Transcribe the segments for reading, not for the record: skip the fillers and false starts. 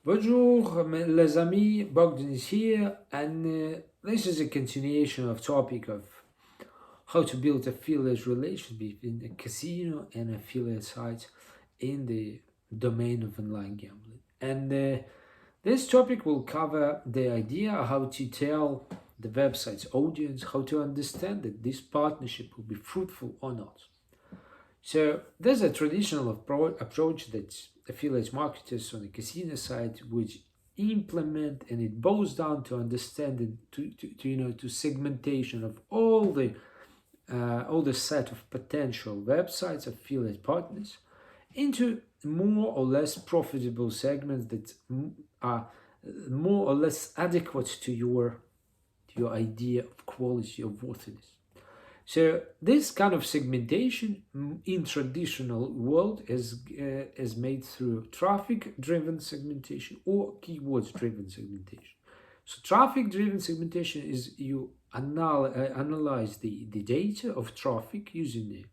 Bonjour, les amis. Bogdan is here, and this is a continuation of topic of how to build affiliate relation between a casino and affiliate sites in the domain of online gambling. And this topic will cover the idea how to tell the website's audience how to understand that this partnership will be fruitful or not. So there's a traditional approach that affiliate marketers on the casino side would implement, and it boils down to understanding to segmentation of all the set of potential websites affiliate partners into more or less profitable segments that are more or less adequate to your idea of quality of worthiness. So this kind of segmentation in traditional world is made through traffic-driven segmentation or keywords-driven segmentation. So traffic-driven segmentation is you analyze the data of traffic using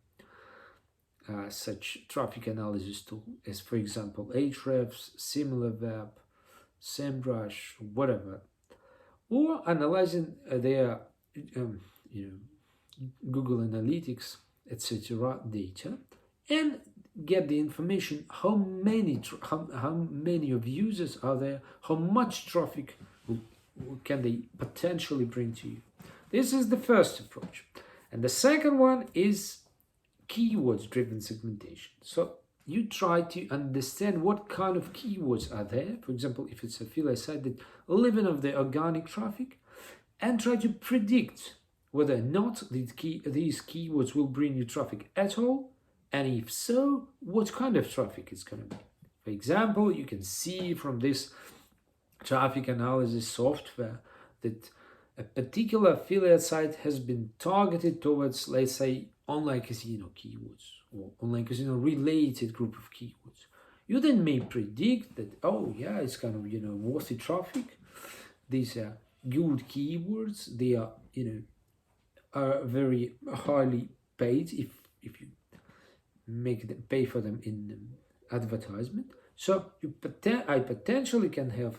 such traffic analysis tool as, for example, Ahrefs, SimilarWeb, SEMrush, whatever, or analyzing their you know Google Analytics, etc. data, and get the information how many of users are there, how much traffic can they potentially bring to you. This is the first approach. And the second one is keywords driven segmentation. So you try to understand what kind of keywords are there. For example, if it's a affiliate site that living off the organic traffic, and try to predict whether or not these keywords will bring you traffic at all, and if so, what kind of traffic it's going to be. For example, you can see from this traffic analysis software that a particular affiliate site has been targeted towards, let's say, online casino keywords or online casino related group of keywords. You then may predict that, oh yeah, it's kind of worthy traffic. These are good keywords. They are are very highly paid if you make them pay for them in advertisement. So I potentially can have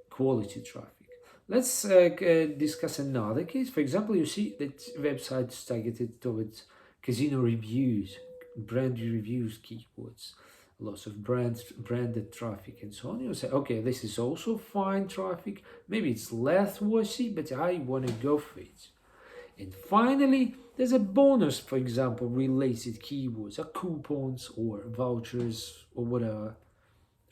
quality traffic. Let's discuss another case. For example, you see that websites targeted towards casino reviews, brand reviews keywords, lots of branded traffic and so on. You say, okay, this is also fine traffic. Maybe it's less worthy, but I want to go for it. And finally, there's a bonus, for example, related keywords, or coupons or vouchers or whatever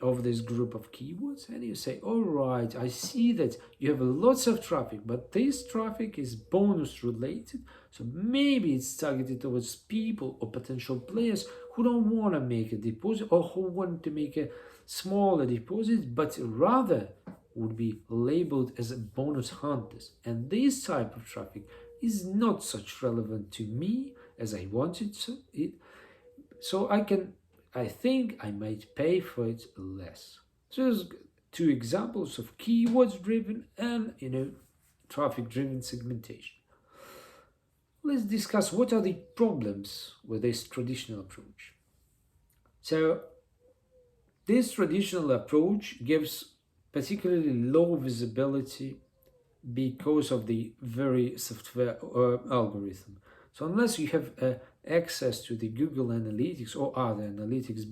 of this group of keywords. And you say, all right, I see that you have lots of traffic, but this traffic is bonus related. So maybe it's targeted towards people or potential players who don't want to make a deposit or who want to make a smaller deposit, but rather would be labeled as a bonus hunters. And this type of traffic is not such relevant to me as I wanted it. So I think I might pay for it less. So there's two examples of keywords driven and traffic driven segmentation. Let's discuss what are the problems with this traditional approach. So this traditional approach gives particularly low visibility because of the very software algorithm. So unless you have access to the Google Analytics or other analytics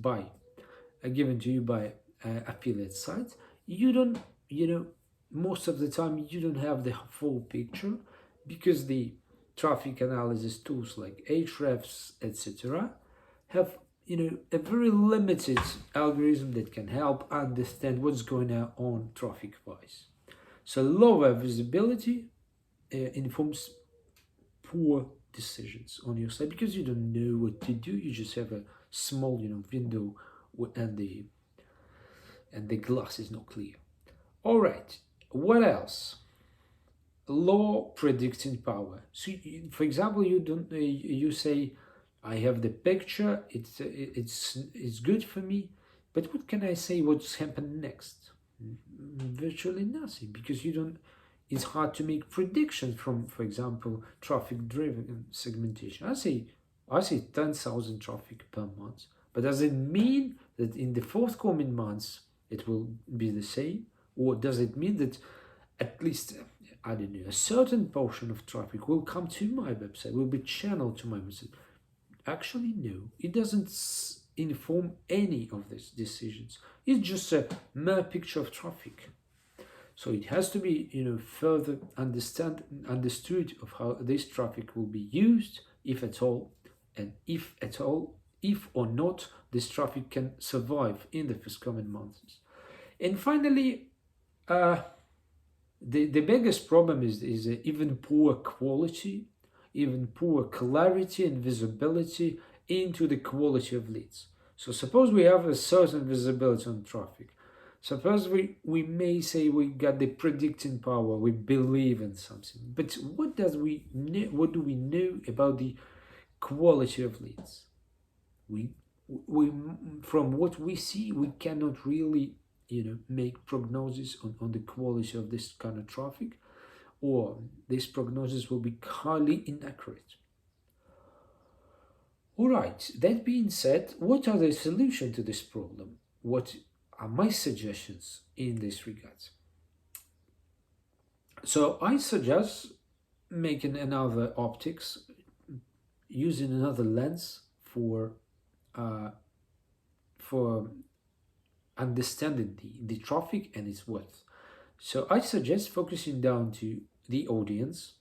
given to you by affiliate sites, you don't, most of the time you don't have the full picture because the traffic analysis tools like Ahrefs, etc., have a very limited algorithm that can help understand what's going on traffic-wise. So lower visibility informs poor decisions on your side because you don't know what to do. You just have a small, window, and the glass is not clear. All right. What else? Low predicting power. So, for example, you say, I have the picture. It's good for me, but what can I say? What's happened next? Virtually nothing, because it's hard to make predictions from, for example, traffic driven segmentation. I say 10,000 traffic per month, but does it mean that in the forthcoming months it will be the same? Or does it mean that at least, I don't know, a certain portion of traffic will come to my website, will be channeled to my website? Actually, no. It doesn't inform any of these decisions. It's just a mere picture of traffic. So it has to be, further understood of how this traffic will be used, if at all, and if or not this traffic can survive in the forthcoming months. And finally, the biggest problem is even poor quality, even poor clarity and visibility into the quality of leads. So suppose we have a certain visibility on traffic. Suppose we may say we got the predicting power, we believe in something. But what do we know about the quality of leads? We from what we see, we cannot really make prognosis on the quality of this kind of traffic, or this prognosis will be highly inaccurate. All right, that being said, what are the solutions to this problem? What are my suggestions in this regard? So I suggest making another optics, using another lens for understanding the traffic and its worth. So I suggest focusing down to the audience,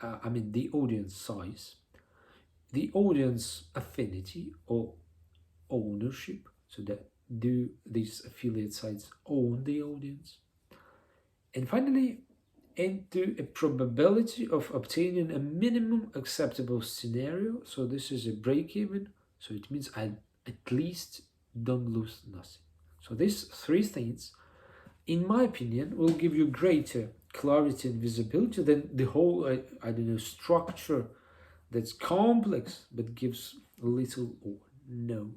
the audience size, the audience affinity or ownership, so that do these affiliate sites own the audience, and finally into a probability of obtaining a minimum acceptable scenario. So this is a break even, so it means I at least don't lose nothing. So these three things, in my opinion, will give you greater clarity and visibility than the whole structure that's complex but gives little or no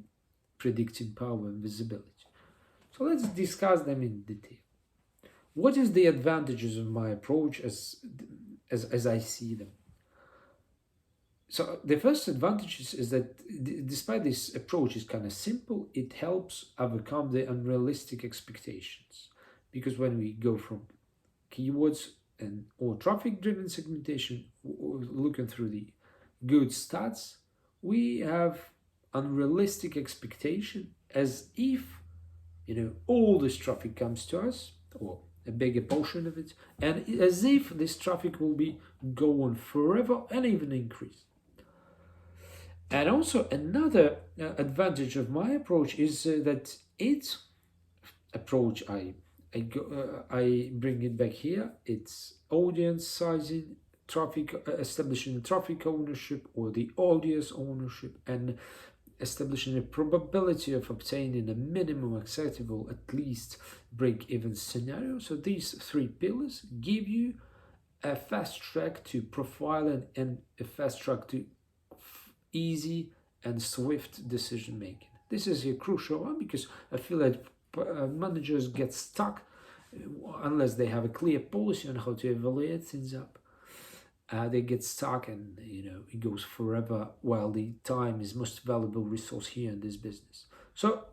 predicting power and visibility. So let's discuss them in detail. What is the advantages of my approach as I see them? So the first advantage is that despite this approach is kind of simple, it helps overcome the unrealistic expectations. Because when we go from keywords or traffic-driven segmentation, looking through the good stats, we have unrealistic expectation, as if all this traffic comes to us, or a bigger portion of it, and as if this traffic will be go on forever and even increase. And also another advantage of my approach is that its approach, I bring it back here. It's audience sizing, traffic, establishing traffic ownership or the audience ownership, and establishing a probability of obtaining a minimum acceptable, at least break-even scenario. So these three pillars give you a fast track to profiling and a fast track to easy and swift decision making. This is a crucial one because I feel that managers get stuck unless they have a clear policy on how to evaluate things up. They get stuck and it goes forever, while the time is most valuable resource here in this business. So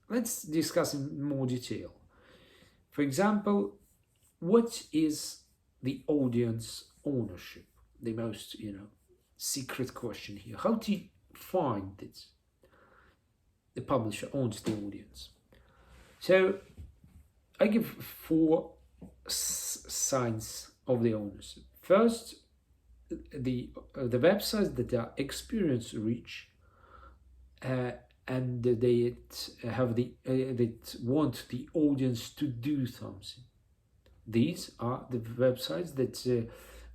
let's discuss in more detail. For example, what is the audience ownership? The most secret question here. How to find it? The publisher owns the audience. So I give 4 signs of the ownership. First, the websites that are experience rich and they have that want the audience to do something. These are the websites that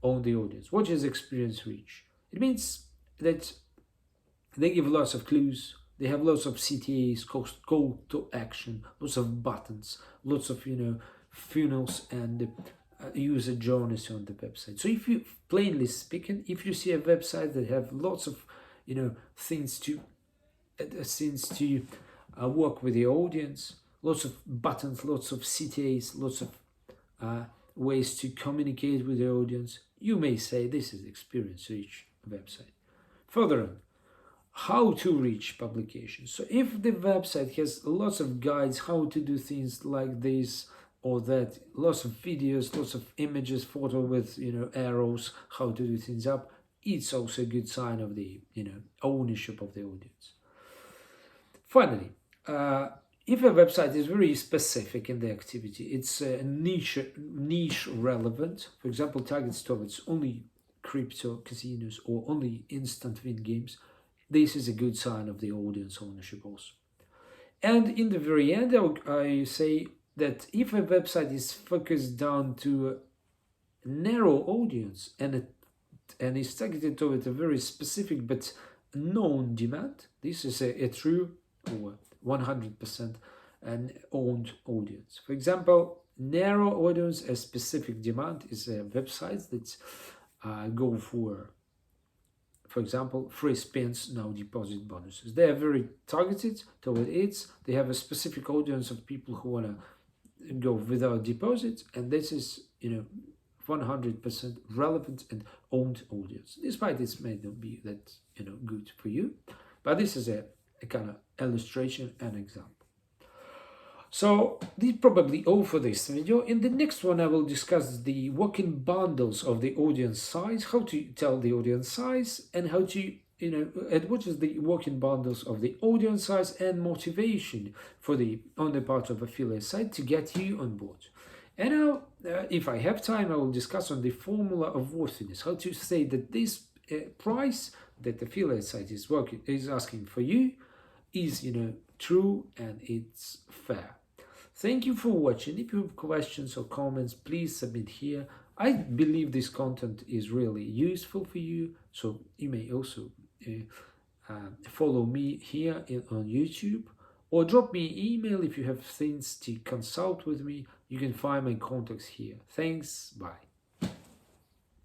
own the audience. What is experience rich? It means that they give lots of clues. They have lots of CTAs, call to action, lots of buttons, lots of funnels and user journeys on the website. So if you, plainly speaking, if you see a website that have lots of things to work with the audience, lots of buttons, lots of CTAs, lots of ways to communicate with the audience, you may say this is experience rich website. Further on, how to reach publication. So if the website has lots of guides how to do things like this or that, lots of videos, lots of images, photo with arrows, how to do things up, it's also a good sign of the ownership of the audience. Finally, if a website is very specific in the activity, it's niche relevant, for example, targets towards only crypto casinos or only instant win games, this is a good sign of the audience ownership also. And in the very end, I say that if a website is focused down to a narrow audience and is targeted toward a very specific but known demand, this is a true or 100% an owned audience. For example, narrow audience, a specific demand is websites that go for example, free spins, now deposit bonuses. They are very targeted toward it. They have a specific audience of people who want to go without deposits, and this is 100% relevant and owned audience. Despite this may not be that good for you, but this is a kind of illustration and example. So this is probably all for this video. In the next one, I will discuss the working bundles of the audience size, how to tell the audience size, and how to, and what is the working bundles of the audience size and motivation for on the part of affiliate site to get you on board. And now, if I have time, I will discuss on the formula of worthiness, how to say that this price that the affiliate site is asking for you is, true and it's fair. Thank you for watching. If you have questions or comments, please submit here. I believe this content is really useful for you, so you may also follow me here on YouTube, or drop me an email if you have things to consult with me. You can find my contacts here. Thanks. Bye.